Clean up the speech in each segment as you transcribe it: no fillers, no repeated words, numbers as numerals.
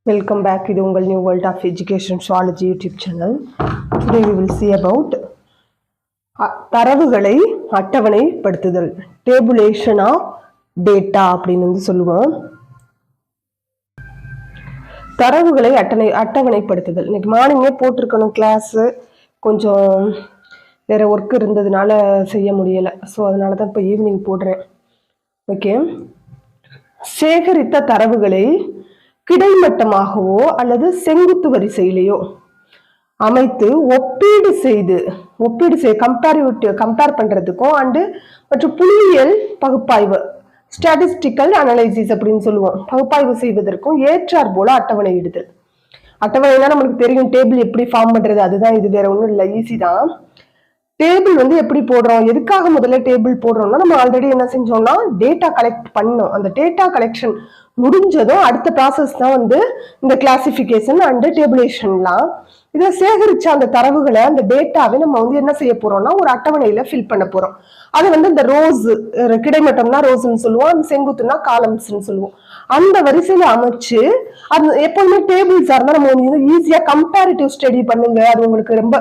Welcome back to the New World of Education Zoology YouTube channel. Today we will see about தரவுகளை அட்டவணைப்படுத்துதல், tabulation of data அப்படின்னு சொல்லுவோம். தரவுகளை அட்டவணைப்படுத்துதல் இன்னைக்கு மார்னிங்கே போட்டிருக்கணும் கிளாஸ், கொஞ்சம் வேற ஒர்க் இருந்ததுனால செய்ய முடியல. ஸோ அதனால தான் இப்போ ஈவினிங் போடுறேன். ஓகே, சேகரித்த தரவுகளை கிடைமட்டமாகவோ அல்லது செங்குத்து வரிசையிலேயோ அமைத்து ஒப்பீடு செய்து கம்பேர் பண்றதுக்கும் மற்றும் புள்ளியியல் பகுப்பாய்வு ஸ்டாட்டிஸ்டிக்கல் அனலைசிஸ் அப்படின்னு சொல்லுவோம், பகுப்பாய்வு செய்வதற்கும் ஏற்றார் போல அட்டவணை இடுதல். அட்டவணைனா நம்மளுக்கு தெரியும், டேபிள் எப்படி ஃபார்ம் பண்றது, அதுதான். இது வேற ஒன்றும் இல்லை, ஈஸி தான். டேபிள் எப்படி போடுறோம், எதுக்காக முதல்ல டேபிள் போடுறோம்னா, நம்ம ஆல்ரெடி என்ன செஞ்சோம்னா டேட்டா கலெக்ட் பண்ணோம். அந்த டேட்டா கலெக்ஷன் முடிஞ்சதும் அடுத்த ப்ராசஸ் தான் இந்த கிளாசிஃபிகேஷன் அண்ட் டேபுலேஷன்லாம். இதை சேகரிச்ச அந்த தரவுகளை, அந்த டேட்டாவை நம்ம என்ன செய்ய போறோம்னா ஒரு அட்டவணையில ஃபில் பண்ண போறோம். அது இந்த ரோஸ், கிடைமட்டம்னா ரோஸ்ன்னு சொல்லுவோம், செங்குத்துனா காலம்ஸ்ன்னு சொல்லுவோம். அந்த வரிசையில அமைச்சு அது எப்பவுமே டேபிள்ஸா இருந்தா நம்ம ஈஸியா கம்பேரிட்டிவ் ஸ்டடி பண்ணுங்க. அது உங்களுக்கு ரொம்ப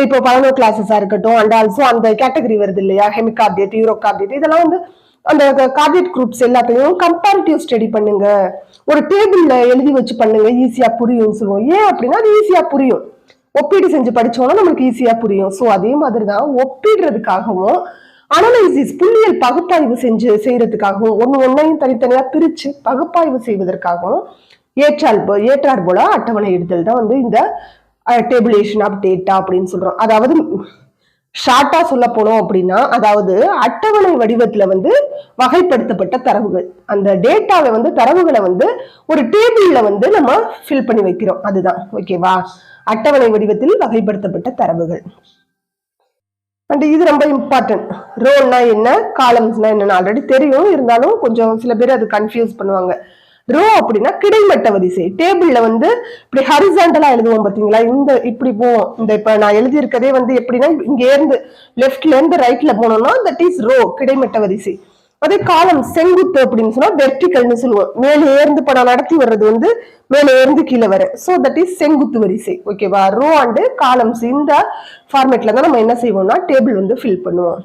இப்போ 11 கிளாஸஸா இருக்கட்டும், அண்ட் ஆல்சோ அந்த கேட்டகரி வருது இல்லையா, ஹெமிகார்டியேட், யூரோகார்டியேட், இதெல்லாம் அந்த கார்டியேட் குரூப்ஸ் எல்லாத்தையும் கம்பேரிட்டிவ் ஸ்டடி பண்ணுங்க. ஒரு டேபிள்ல எழுதி வச்சு பண்ணுங்க, ஈஸியா புரியும்னு சொல்லுவோம். ஏன் அப்படின்னா அது ஈஸியா புரியும், ஒப்பீடு செஞ்சு படிச்சோம்னா நம்மளுக்கு ஈஸியா புரியும். ஸோ அதே மாதிரிதான் ஒப்பிடுறதுக்காகவும் அனலைசிஸ் புள்ளியியல் பகுப்பாய்வு செய்யறதுக்காகவும் ஒன்னையும் தனித்தனியா பிரிச்சு பகுப்பாய்வு செய்வதற்காகவும் ஏற்றார் போல அட்டவணை இடுதல் தான் இந்த டேபுலேஷன் ஆஃப் டேட்டா அப்படின்னு சொல்றோம். அதாவது ஷார்ட்டா சொல்ல போனோம் அப்படின்னா, அதாவது அட்டவணை வடிவத்துல வகைப்படுத்தப்பட்ட தரவுகள், அந்த டேட்டாவை தரவுகளை ஒரு டேபிள்ல நம்ம ஃபில் பண்ணி வைக்கிறோம், அதுதான். ஓகேவா, அட்டவணை வடிவத்தில் வகைப்படுத்தப்பட்ட தரவுகள். அண்ட் இது ரொம்ப இம்பார்ட்டன்ட். ரோன்னா என்ன, காலம்ஸ்னா என்னன்னு ஆல்ரெடி தெரியும், இருந்தாலும் கொஞ்சம் சில பேர் அது கன்ஃபியூஸ் பண்ணுவாங்க. ரோ அப்படின்னா கிடைமட்ட வரிசை. டேபிள்ல இப்படி ஹரிசாண்டலா எழுதுவோம் பாத்தீங்களா, இப்படி போவோம். இப்ப நான் எழுதி இருக்கதே எப்படின்னா, இங்க இருந்து லெப்ட்ல இருந்து ரைட்ல போனோம்னா தட் இஸ் ரோ, கிடைமட்ட வரிசை. அதே காலம் செங்குத்து அப்படின்னு சொன்னா வெர்டிகல்னு சொல்லுவோம். மேலே ஏர்ந்து இப்ப நான் நடத்தி வர்றது மேலே ஏர்ந்து கீழே வர, சோ தட் இஸ் செங்குத்து வரிசை. ஓகேவா, ரோ அண்ட் காலம்ஸ் இந்த ஃபார்மேட்ல தான் நம்ம என்ன செய்வோம்னா டேபிள் ஃபில் பண்ணுவோம்.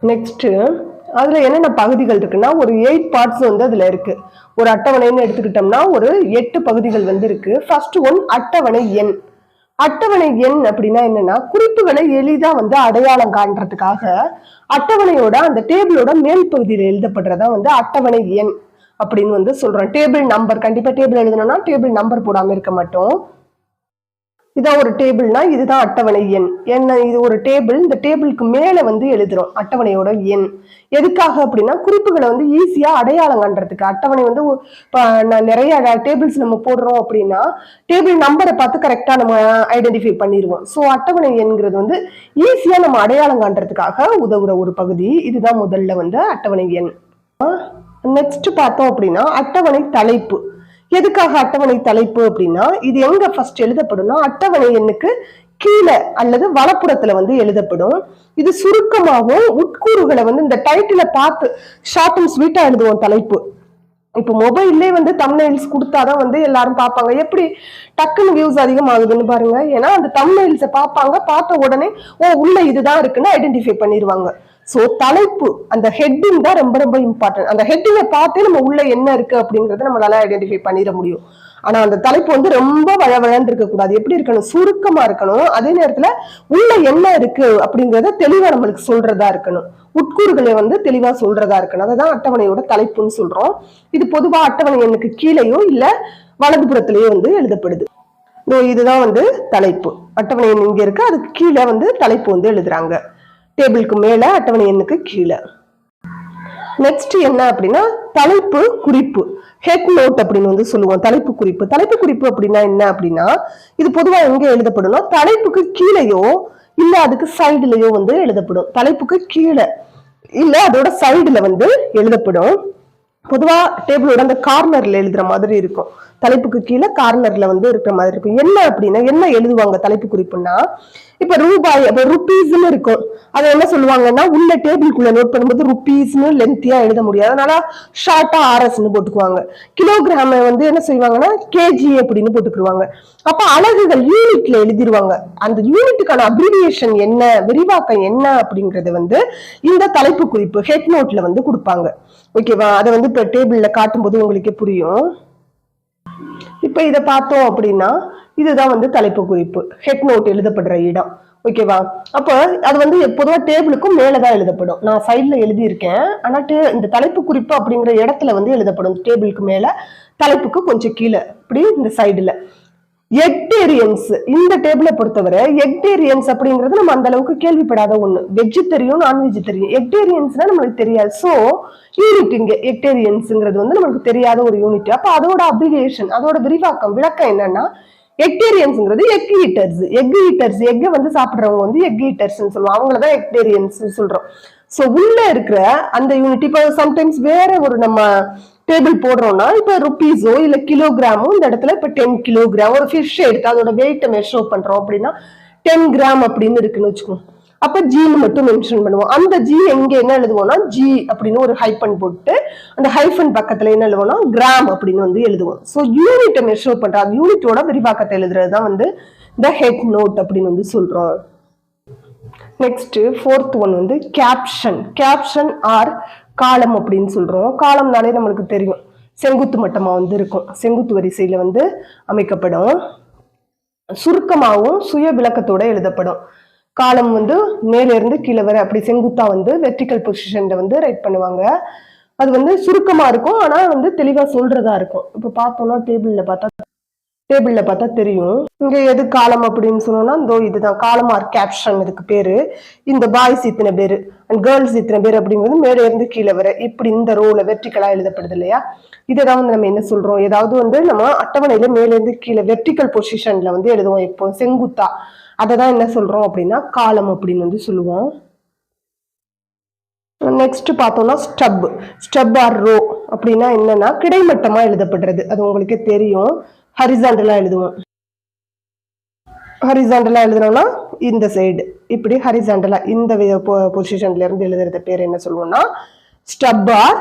நெக்ஸ்ட் அதுல என்னென்ன பகுதிகள் இருக்குன்னா, ஒரு 8 பார்ட்ஸ் அதுல இருக்கு. ஒரு அட்டவணைன்னு எடுத்துக்கிட்டோம்னா ஒரு 8 பகுதிகள் இருக்கு. ஃபர்ஸ்ட் ஒன் அட்டவணை எண். அட்டவணை எண் அப்படின்னா என்னன்னா, குறிப்புகளை எளிதா அடையாளம் காண்றதுக்காக அட்டவணையோட அந்த டேபிளோட மேல் பகுதியில எழுதப்படுறதா அட்டவணை எண் அப்படின்னு சொல்றோம். டேபிள் நம்பர், கண்டிப்பா டேபிள் எழுதணும்னா டேபிள் நம்பர் போடாம இருக்க மாட்டோம். இதான் ஒரு டேபிள்னா இதுதான் அட்டவணை எண். என்ன, இது ஒரு டேபிள், இந்த டேபிளுக்கு மேல எழுதுறோம் அட்டவணையோட எண். எதுக்காக அப்படின்னா, குறிப்புகளை ஈஸியா அடையாளம் காண்றதுக்கு. அட்டவணை நிறைய டேபிள்ஸ் நம்ம போடுறோம் அப்படின்னா டேபிள் நம்பரை பார்த்து கரெக்டா நம்ம ஐடென்டிஃபை பண்ணிடுவோம். ஸோ அட்டவணை எண்கிறது ஈஸியா நம்ம அடையாளம் காண்றதுக்காக உதவுற ஒரு பகுதி. இதுதான் முதல்ல அட்டவணை எண். நெக்ஸ்ட் பார்த்தோம் அப்படின்னா அட்டவணை தலைப்பு. எதுக்காக அட்டவணை தலைப்பு அப்படின்னா, இது எங்க ஃபர்ஸ்ட் எழுதப்படும்னா அட்டவணை எண்ணுக்கு கீழே அல்லது வலப்புறத்துல எழுதப்படும். இது சுருக்கமாகவும் உட்கூறுகளை இந்த டைட்டில பார்த்து ஷார்ட் அண்ட் ஸ்வீட்டா எழுதுவோம் தலைப்பு. இப்போ மொபைல்லே தம்ப்நெயில்ஸ் கொடுத்தாதான் எல்லாரும் பார்ப்பாங்க. எப்படி டக்குன்னு வியூஸ் அதிகமாகுதுன்னு பாருங்க. ஏன்னா அந்த தம்ப்நெயில்ஸை பார்ப்பாங்க, பார்த்த உடனே உள்ள இதுதான் இருக்குன்னு ஐடென்டிஃபை பண்ணிடுவாங்க. சோ தலைப்பு, அந்த ஹெட்டிங் தான் ரொம்ப ரொம்ப இம்பார்ட்டன்ட். அந்த ஹெட்டிங்கை பார்த்தே நம்ம உள்ள என்ன இருக்கு அப்படிங்கறத நம்மளால ஐடென்டிஃபை பண்ணிட முடியும். ஆனா அந்த தலைப்பு ரொம்ப வளவழன்னு இருக்க கூடாது. எப்படி இருக்கணும், சுருக்கமா இருக்கணும். அதே நேரத்துல உள்ள என்ன இருக்கு அப்படிங்கறத தெளிவா நம்மளுக்கு சொல்றதா இருக்கணும். உட்கூறுகளை தெளிவா சொல்றதா இருக்கணும். அதுதான் அட்டவணையோட தலைப்புன்னு சொல்றோம். இது பொதுவா அட்டவணை எண்ணுக்கு கீழேயோ இல்ல வலதுபுறத்திலேயோ எழுதப்படுது. இதுதான் தலைப்பு. அட்டவணை எண் இங்க இருக்கு, அதுக்கு கீழே தலைப்பு எழுதுறாங்க. டேபிளுக்கு மேல அட்டவணை எண்ணுக்கு கீழே. நெக்ஸ்ட் என்ன அப்படின்னா தலைப்பு குறிப்பு, ஹெட் நோட் அப்படின்னு சொல்லுவோம். தலைப்பு குறிப்பு. தலைப்பு குறிப்பு அப்படின்னா என்ன அப்படின்னா, இது பொதுவா எங்க எழுதப்படும்னா தலைப்புக்கு கீழேயோ இல்ல அதுக்கு சைடுலயோ எழுதப்படும். தலைப்புக்கு கீழே இல்ல அதோட சைடுல எழுதப்படும். பொதுவா டேபிளோட அந்த கார்னர்ல எழுதுற மாதிரி இருக்கும். தலைப்புக்கு கீழே கார்னர்ல வந்து இருக்கிற மாதிரி இருக்கும். என்ன அப்படின்னா என்ன எழுதுவாங்க தலைப்பு குறிப்புன்னா, இப்ப ரூபாய் அப்ப ருபீஸ்ன்னு இருக்கும். அதை என்ன சொல்லுவாங்கன்னா உள்ள டேபிள்குள்ள நோட் பண்ணும்போது ருபீஸ்ன்னு லென்த்தியா எழுத முடியாது, அதனால ஷார்ட்டா ஆர்எஸ்ன்னு போட்டுக்குவாங்க. கிலோகிராம வந்து என்ன செய்வாங்கன்னா கேஜி அப்படின்னு போட்டுக்குருவாங்க. அப்ப அலகுகள் யூனிட்ல எழுதிருவாங்க. அந்த யூனிட்டுக்கான அப்ரிவியேஷன் என்ன, விரிவாக்கம் என்ன அப்படிங்கறது வந்து இந்த தலைப்பு குறிப்பு ஹெட் நோட்ல வந்து கொடுப்பாங்க. ஓகேவா? அதை வந்து இப்ப டேபிள்ல காட்டும் போது உங்களுக்கே புரியும். இப்ப இத பார்த்தோம் அப்படின்னா இதுதான் வந்து தலைப்பு குறிப்பு, ஹெட் நோட் எழுதப்படுற இடம். ஓகேவா? அப்ப அது வந்து பொதுவா டேபிளுக்கும் மேலதான் எழுதப்படும். நான் சைட்ல எழுதி இருக்கேன், ஆனா இந்த தலைப்பு குறிப்பு அப்படிங்கிற இடத்துல வந்து எழுதப்படும். டேபிளுக்கு மேல, தலைப்புக்கு கொஞ்சம் கீழே, இப்படி இந்த சைடுல. எக்டேரியன்ஸ், இந்த டேபிளை பொறுத்தவரை எக்டேரியன்ஸ் அப்படிங்கிறது நம்ம அந்த அளவுக்கு கேள்விப்படாத ஒண்ணு. வெஜ் தெரியும், நான்வெஜ் தெரியும், எக்டேரியன்ஸ்னா நம்மளுக்கு தெரியாது. சோ யூனிட் இங்க எக்டேரியன்ஸ்ங்கிறது வந்து நமக்கு தெரியாத ஒரு யூனிட். அப்ப அதோட அப்ரிவியேஷன், அதோட விரிவாக்கம், விளக்கம் என்னன்னா எக்டேரியன்ஸ்ங்கிறது எக் ஈட்டர்ஸ். எக் ஈட்டர்ஸ், எக்கை வந்து சாப்பிடுறவங்க வந்து எக் ஈட்டர்ஸ் சொல்லுவோம், அவங்களதான் எக்டேரியன்ஸ் சொல்றோம். சோ உள்ள இருக்கிற அந்த யூனிட், இப்ப சம்டைம்ஸ் வேற ஒரு நம்ம டேபிள் போடுறோம்னா இப்ப ருபீஸோ இல்ல கிலோகிராமோ இந்த இடத்துல இப்ப 10 கிலோகிராம் ஒரு ஃபிஷ் எடுத்து அதோட வெயிட்டை மெஷர் பண்றோம் அப்படின்னா 10 கிராம் அப்படின்னு இருக்குன்னு வச்சுக்கோங்க. அப்ப ஜின்னு மட்டும் மென்ஷன் பண்ணுவோம். அந்த ஜி எங்க என்ன எழுதுவோம்னா ஜி அப்படின்னு ஒரு ஹைஃபன் போட்டு அந்த ஹைஃபன் பக்கத்துல என்ன எழுதுவோம்னா கிராம் அப்படின்னு வந்து எழுதுவோம். ஸோ யூனிட்டை மெஷர் பண்ற அந்த யூனிட்டோட விரிவாக்கத்தை எழுதுறது தான் வந்து இந்த ஹெட் நோட் அப்படின்னு வந்து சொல்றோம். நெக்ஸ்ட் ஃபோர்த் ஒன் வந்து கேப்ஷன். கேப்ஷன் ஆர் காலம் அப்படின்னு சொல்றோம். காலம்னாலே நம்மளுக்கு தெரியும், செங்குத்து மட்டமா வந்து இருக்கும், செங்குத்து வரிசையில வந்து அமைக்கப்படும், சுருக்கமாகவும் சுய விளக்கத்தோட எழுதப்படும். காலம் வந்து மேல இருந்து கீழே வர அப்படி செங்குத்தா வந்து வெர்டிகல் பொசிஷன்ல வந்து ரைட் பண்ணுவாங்க. அது வந்து சுருக்கமா இருக்கும், ஆனா வந்து தெளிவா சொல்றதா இருக்கும். இப்ப பார்த்தோம்னா டேபிள்ல பார்த்தா தெரியும். இங்க எது காலம் அப்படின்னு சொன்னோம்னா இந்த இதுதான் காலம் ஆர் கேப்ஷன், இதுக்கு பேரு. இந்த பாய்ஸ் இத்தனை பேரு அண்ட் கேர்ள்ஸ் இத்தனை பேர் அப்படிங்கிறது மேல இருந்து கீழே வர இப்படி இந்த ரோல வெர்டிகலா எழுதப்படுது இல்லையா? இதைதான் வந்து நம்ம என்ன சொல்றோம், ஏதாவது வந்து நம்ம அட்டவணையில மேல இருந்து கீழே வெர்டிகல் பொசிஷன்ல வந்து எழுதுவோம், எப்போ செங்குத்தா, அததான் என்ன சொல்றோம் அப்படின்னா காலம் அப்படின்னு வந்து சொல்லுவோம். நெக்ஸ்ட் பார்த்தோம்னா ஸ்டப். ஸ்டப் ஆர் ரோ அப்படின்னா என்னன்னா கிடைமட்டமா எழுதப்படுறது, அது உங்களுக்கே தெரியும். ஹரிசாண்டலா எழுதுவோம். ஹரிசாண்டலா எழுதுனோம்னா இந்த சைடு இப்படி ஹரிசாண்டலா இந்த பொசிஷன்ல இருந்து எழுதுறது பேர் என்ன சொல்லுவோம்னா ஸ்டப் ஆர்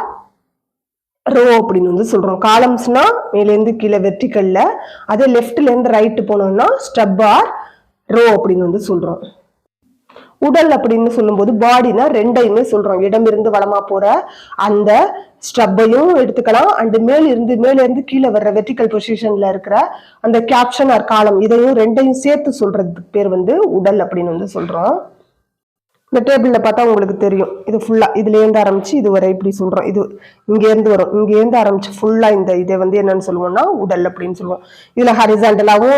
ரோ அப்படின்னு வந்து சொல்றோம். காலம்ஸ்னா மேல இருந்து கீழே வெர்டிகல்ல, அதே லெஃப்ட்ல இருந்து ரைட் போனோம்னா ஸ்டப் ஆர் ரோ அப்படின்னு வந்து சொல்றோம். உடல் அப்படின்னு சொல்லும்போது பாடினா ரெண்டையுமே சொல்றோம். இடமிருந்து வலமா போற அந்த ஸ்டப்பையும் எடுத்துக்கலாம், அண்ட் மேல இருந்து கீழே வர்ற வெர்டிகல் பொசிஷன்ல இருக்கிற அந்த கேப்ஷன் ஆர் காலம், இதையும் ரெண்டையும் சேர்த்து சொல்றதுக்கு பேர் வந்து உடல் அப்படின்னு வந்து சொல்றோம். இந்த டேபிள்ல பார்த்தா உங்களுக்கு தெரியும், இது ஃபுல்லா இதுல இருந்து ஆரம்பிச்சு இது வரை இப்படி சொல்றோம். இது இங்க இருந்து வரும், இங்க இருந்து ஆரம்பிச்சு ஃபுல்லா இந்த இதை வந்து என்னன்னு சொல்லுவோம்னா உடல் அப்படின்னு சொல்லுவோம். இதுல ஹரிசாண்டலாவும்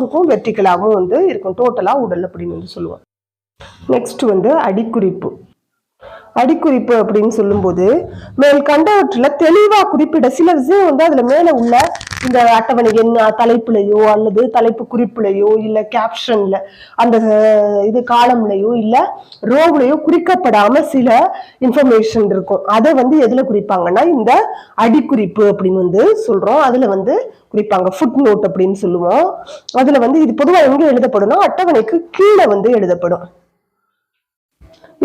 இருக்கும், வெர்டிகலாவும் வந்து இருக்கும், டோட்டலா உடல் அப்படின்னு வந்து சொல்லுவோம். நெக்ஸ்ட் வந்து அடிக்குறிப்பு. அடிக்குறிப்பு அப்படின்னு சொல்லும்போது மேல் கண்டவற்றில தெளிவா குறிப்பிட சில விஷயம் வந்து அதுல மேல உள்ள இந்த அட்டவணை என்ன தலைப்புலையோ அல்லது தலைப்பு குறிப்புலையோ இல்ல கேப்ஷன்ல அந்த இது காலம்லையோ இல்ல ரோவ்லையோ குறிக்கப்படாம சில இன்ஃபர்மேஷன் இருக்கும். அதை வந்து எதுல குறிப்பாங்கன்னா இந்த அடிக்குறிப்பு அப்படின்னு வந்து சொல்றோம். அதுல வந்து குறிப்பாங்க ஃபுட் நோட் அப்படின்னு சொல்லுவோம். அதுல வந்து இது பொதுவா எங்க எழுதப்படும்னா அட்டவணைக்கு கீழே வந்து எழுதப்படும்.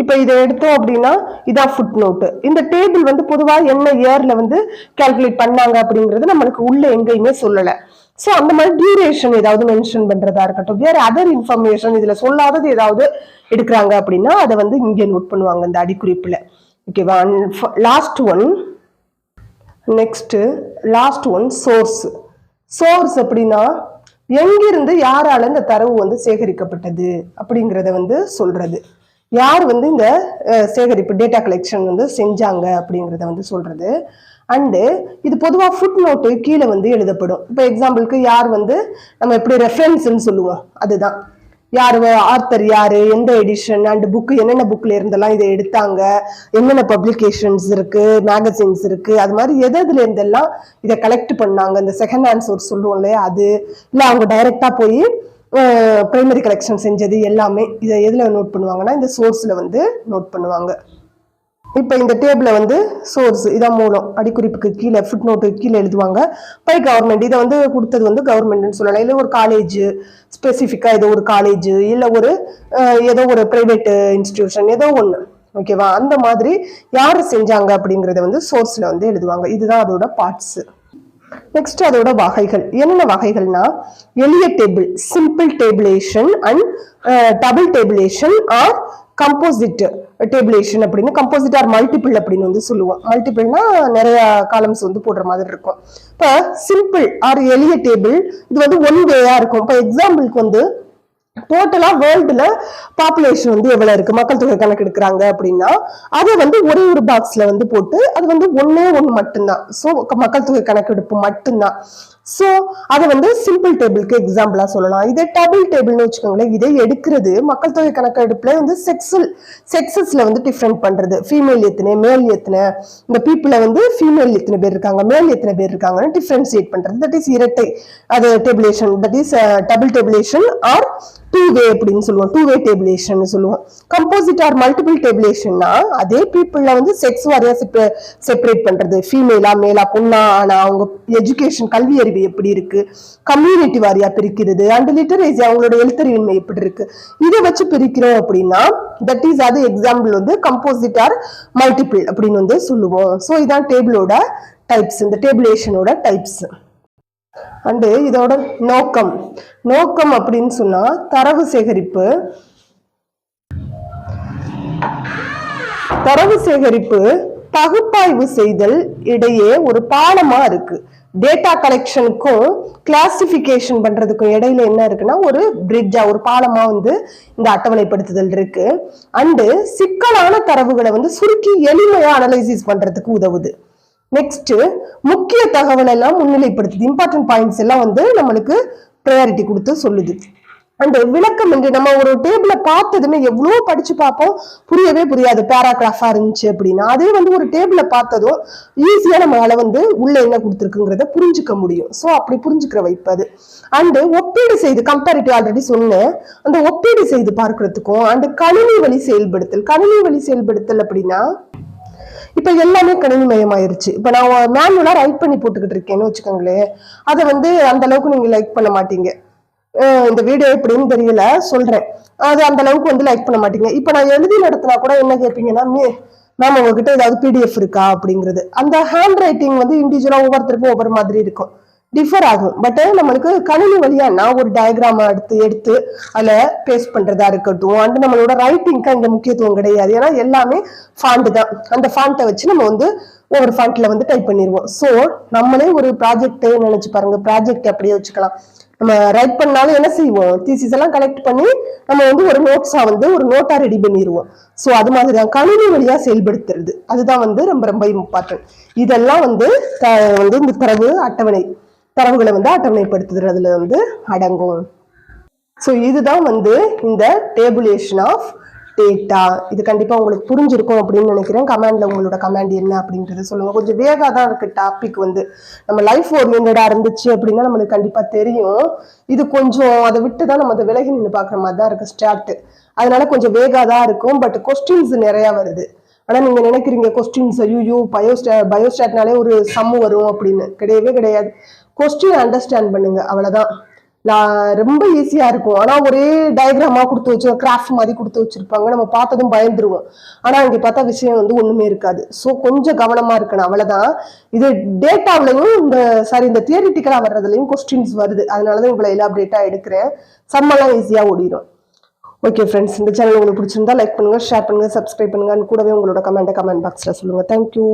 இப்ப இதை எடுத்தோம் அப்படின்னா இதான் ஃபுட் நோட்டு. இந்த டேபிள் வந்து பொதுவா என்ன இயர்ல வந்து கால்குலேட் பண்ணாங்க அப்படிங்கிறது நம்மளுக்கு உள்ள எங்கேயுமே சொல்லல. சோ அந்த மாதிரி டியூரேஷன் ஏதாவது மென்ஷன் பண்றதா இருக்கட்டும், வேற அதர் இன்ஃபர்மேஷன் இதுல சொல்லாதது ஏதாவது எடுக்கிறாங்க அப்படின்னா அதை வந்து இங்க நோட் பண்ணுவாங்க இந்த அடிக்குறிப்புல. ஓகேவா? Last one, next last one source. Source அப்படின்னா எங்கிருந்து யாரால இந்த தரவு வந்து சேகரிக்கப்பட்டது அப்படிங்கிறத வந்து சொல்றது, யார் வந்து இந்த சேகரிப்பு டேட்டா கலெக்ஷன் வந்து செஞ்சாங்க அப்படிங்கிறத வந்து சொல்றது. அண்டு இது பொதுவா ஃபுட் நோட்டு கீழே வந்து எழுதப்படும். இப்போ எக்ஸாம்பிளுக்கு யார் வந்து நம்ம எப்படி ரெஃபரன்ஸ்ன்னு சொல்லுவோம், அதுதான் யார் ஆர்த்தர் யாரு, எந்த எடிஷன் அண்ட் புக் என்னென்ன புக்ல இருந்தெல்லாம் இதை எடுத்தாங்க, என்னென்ன பப்ளிகேஷன்ஸ் இருக்கு, மேகசின்ஸ் இருக்கு, அது மாதிரி எதுல இருந்தெல்லாம் இதை கலெக்ட் பண்ணாங்க, இந்த செகண்ட் ஹேண்ட் சோர்ஸ் சொல்லுவோம் இல்லையா, அது இல்லை அவங்க டைரக்டா போய் பிரைமரி கலெக்ஷன் செஞ்சது எல்லாமே இதை எதுல நோட் பண்ணுவாங்கன்னா இந்த சோர்ஸ்ல வந்து நோட் பண்ணுவாங்க. இப்போ இந்த டேபிள வந்து சோர்ஸ் இதான் மூலம், அடிக்குறிப்புக்கு கீழே ஃபுட் நோட்டுக்கு கீழே எழுதுவாங்க. பை கவர்மெண்ட் இதை வந்து கொடுத்தது வந்து கவர்மெண்ட்னு சொல்லலாம். இல்லை ஒரு காலேஜ் ஸ்பெசிஃபிக்கா ஏதோ ஒரு காலேஜ், இல்லை ஒரு ஏதோ ஒரு பிரைவேட் இன்ஸ்டிடியூஷன் ஏதோ ஒன்று, ஓகேவா? அந்த மாதிரி யாரு செஞ்சாங்க அப்படிங்கறத வந்து சோர்ஸ்ல வந்து எழுதுவாங்க. இதுதான் அதோட பார்ட்ஸ். நெக்ஸ்ட் அதோட வகைகள் என்னென்ன வகைகள்னா, எளிய table simple tabulation and double tabulation or composite tabulation அப்படின்னு, கம்போசிட் ஆர் மல்டிபிள் அப்படின்னு வந்து சொல்லுவோம். மல்டிபிள்னா நிறைய காலம்ஸ் வந்து போடுற மாதிரி இருக்கும். இப்போ சிம்பிள் ஆர் எளிய டேபிள் இது வந்து ஒன் வேயா இருக்கும். இப்போ எக்ஸாம்பிளுக்கு வந்து டோட்டலா வேர்ல்டுல பாப்புலேஷன் வந்து எவ்வளவு இருக்கு, மக்கள் தொகை கணக்கு எடுக்கிறாங்க அப்படின்னா அதை வந்து ஒரே ஒரு பாக்ஸ்ல வந்து போட்டு அது வந்து ஒன்னே ஒன்று மட்டும்தான். ஸோ மக்கள் தொகை கணக்கெடுப்பு மட்டும்தான். ஸோ அதை வந்து சிம்பிள் டேபிளுக்கு எக்ஸாம்பிளா சொல்லலாம். இதே டபுள் டேபிள்னு வச்சுக்கோங்களேன், இதை எடுக்கிறது மக்கள் தொகை கணக்கெடுப்புல வந்து செக்ஸஸ்ல வந்து டிஃபரெண்ட் பண்றது. ஃபீமேல் எத்தனை, மேல் எத்தனை, இந்த பீப்புளை வந்து ஃபீமேல் எத்தனை பேர் இருக்காங்க, மேல் எத்தனை பேர் இருக்காங்கன்னு டிஃபரன்சியேட் பண்றது. தட் இஸ் இரட்டை அது tabulation. That is double tabulation or two way அப்படின்னு சொல்லுவோம். டூ வே டேபிளேஷன் சொல்லுவோம். கம்போசிட் ஆர் மல்டிபிள் டேபிளேஷன்னா அதே பீப்புள்ல வந்து செக்ஸ் வாரியா செப்பரேட் பண்றது. ஃபீமேலா மேலா பொண்ணா ஆனா அவங்க எஜுகேஷன் கல்வி அறிவு எப்படி இருக்கு, கம்யூனிட்டி வாரியா பிரிக்கிறது, அண்ட் லிட்டரேசி அவங்களோட எழுத்தறிவின்மை எப்படி இருக்கு, இதை வச்சு பிரிக்கிறோம் அப்படின்னா தட் இஸ் அது எக்ஸாம்பிள் வந்து கம்போசிட் ஆர் மல்டிபிள் அப்படின்னு வந்து சொல்லுவோம். ஸோ இதான் டேபிளோட டைப்ஸ், இந்த டேபிளேஷனோட டைப்ஸ். அண்டு இதோட நோக்கம் நோக்கம் அப்படின்னு சொன்னா தரவு சேகரிப்பு. தரவு சேகரிப்பு பகுப்பாய்வு செய்தல் இடையே ஒரு பாலமா இருக்கு. டேட்டா கலெக்ஷனுக்கும் கிளாசிபிகேஷன் பண்றதுக்கும் இடையில என்ன இருக்குன்னா ஒரு பிரிட்ஜா, ஒரு பாலமா வந்து இந்த அட்டவணைப்படுத்துதல் இருக்கு. அண்டு சிக்கலான தரவுகளை வந்து சுருக்கி எளிமையா அனலைசிஸ் பண்றதுக்கு உதவுது. நெக்ஸ்ட் முக்கிய தகவல் எல்லாம் முன்னிலைப்படுத்துது. இம்பார்ட்டன்ட் பாயிண்ட்ஸ் எல்லாம் வந்து நம்மளுக்கு ப்ரையாரிட்டி கொடுத்து சொல்லுது. அண்ட் விளக்கம் என்று நம்ம ஒரு டேபிள பார்த்ததுமே எவ்வளவு படிச்சு பார்ப்போம், புரியவே புரியாது பேராகிராஃபா இருந்துச்சு அப்படின்னா. அதே வந்து ஒரு டேபிள பார்த்ததும் ஈஸியா நம்மளால வந்து உள்ள என்ன கொடுத்துருக்குங்கிறத புரிஞ்சுக்க முடியும். ஸோ அப்படி புரிஞ்சுக்கிற வைப்பது. அண்டு ஒப்பீடு செய்து கம்பேரிட்டிவ் ஆல்ரெடி சொன்னேன், அந்த ஒப்பீடு செய்து பார்க்கறதுக்கும் அண்ட் கணினி வழி செயல்படுத்தல். கணினி வழி செயல்படுத்தல் அப்படின்னா இப்ப எல்லாமே கணினிமயமாயிருச்சு. இப்ப நான் மேனுவலா ரைட் பண்ணி போட்டுக்கிட்டு இருக்கேன்னு வச்சுக்கோங்களேன், அதை வந்து அந்த அளவுக்கு நீங்க லைக் பண்ண மாட்டீங்க. இந்த வீடியோ எப்படின்னு தெரியல சொல்றேன், அது அந்த அளவுக்கு வந்து லைக் பண்ண மாட்டீங்க. இப்ப நான் எழுதி நடத்தினா கூட என்ன கேட்பீங்கன்னா, மேம் உங்ககிட்ட ஏதாவது பிடிஎஃப் இருக்கா அப்படிங்கிறது. அந்த ஹேண்ட் ரைட்டிங் வந்து இண்டிவிஜுவலா ஒவ்வொருத்தருக்கும் ஒவ்வொரு மாதிரி இருக்கும், டிஃபர் ஆகும். பட் நம்மளுக்கு கணினி வழியா நான் ஒரு டயக்ராம் எடுத்து அதுல பேஸ்ட் பண்றதா இருக்கட்டும், அண்ட் நம்மளோட ரைட்டிங்க்கு அங்க முக்கியத்துவம் கிடையாது. ஏன்னா எல்லாமே ஃபாண்ட் தான். அந்த ஃபாண்ட்டை வச்சு நம்ம வந்து ஒவ்வொரு ஃபாண்ட்ல வந்து டைப் பண்ணிடுவோம். ஸோ நம்மளே ஒரு ப்ராஜெக்ட் நினைச்சு பாருங்க, ப்ராஜெக்ட் அப்படியே வச்சுக்கலாம். நம்ம ரைட் பண்ணாலும் என்ன செய்வோம், தீசிஸ் எல்லாம் கலெக்ட் பண்ணி நம்ம வந்து ஒரு நோட்ஸா வந்து ஒரு நோட்டா ரெடி பண்ணிடுவோம். ஸோ அது மாதிரிதான் கணினி வழியா செயல்படுத்துறது, அதுதான் வந்து ரொம்ப ரொம்ப இம்பார்ட்டன்ட். இதெல்லாம் வந்து இந்த தரவுகளை வந்து அட்டவணைப்படுத்துறதுல வந்து அடங்கும். ஸோ இதுதான் வந்து இந்த டேபுலேஷன் ஆஃப் டேட்டா. இது கண்டிப்பா உங்களுக்கு புரிஞ்சிருக்கும் அப்படின்னு நினைக்கிறேன். கமெண்ட்ல உங்களோட கமெண்ட் என்ன அப்படின்றத சொல்லுங்க. கொஞ்சம் வேகா தான் இருக்கு டாபிக் வந்து, நம்ம லைஃப் ஓரியன்டா இருந்துச்சு அப்படின்னா நம்மளுக்கு கண்டிப்பா தெரியும். இது கொஞ்சம் அதை விட்டுதான் நம்ம அதை விலகி நின்று பாக்குற மாதிரி தான் இருக்கு ஸ்டார்ட். அதனால கொஞ்சம் வேகா தான் இருக்கும். பட் கொஸ்டின்ஸ் நிறைய வருது. ஆனா நீங்க நினைக்கிறீங்க கொஸ்டின்ஸ் ஐயோ பயோஸ்டாட்னாலே ஒரு சம்மு வரும் அப்படின்னு. கிடையவே கிடையாது. கொஸ்டின் அண்டர்ஸ்டாண்ட் பண்ணுங்க, அவ்வளவுதான். ரொம்ப ஈஸியா இருக்கும். ஆனா ஒரே டயக்ராமா கொடுத்து வச்சு கிராஃப்ட் மாதிரி கொடுத்து வச்சிருப்பாங்க, நம்ம பார்த்ததும் பயந்துருவோம். ஆனா இங்க பார்த்தா விஷயம் வந்து ஒண்ணுமே இருக்காது. ஸோ கொஞ்சம் கவனமா இருக்கணும், அவ்வளவுதான். இது டேட்டாவிலையும் இந்த தியரிட்டிக்கலா வர்றதுலயும் கொஸ்டின்ஸ் வருது. அதனாலதான் இவ்வளவு எலாபரேட்டா எடுக்கிறேன். சம்மெல்லாம் ஈஸியா ஓடிடும். ஓகே ஃப்ரெண்ட்ஸ், இந்த சேனல் உங்களுக்கு பிடிச்சிருந்தா லைக் பண்ணுங்க, ஷேர் பண்ணுங்க, சப்ஸ்கிரைப் பண்ணுங்க. கூடவே உங்களோட கமெண்ட் பாக்ஸ்ல சொல்லுங்க. தேங்க்யூ.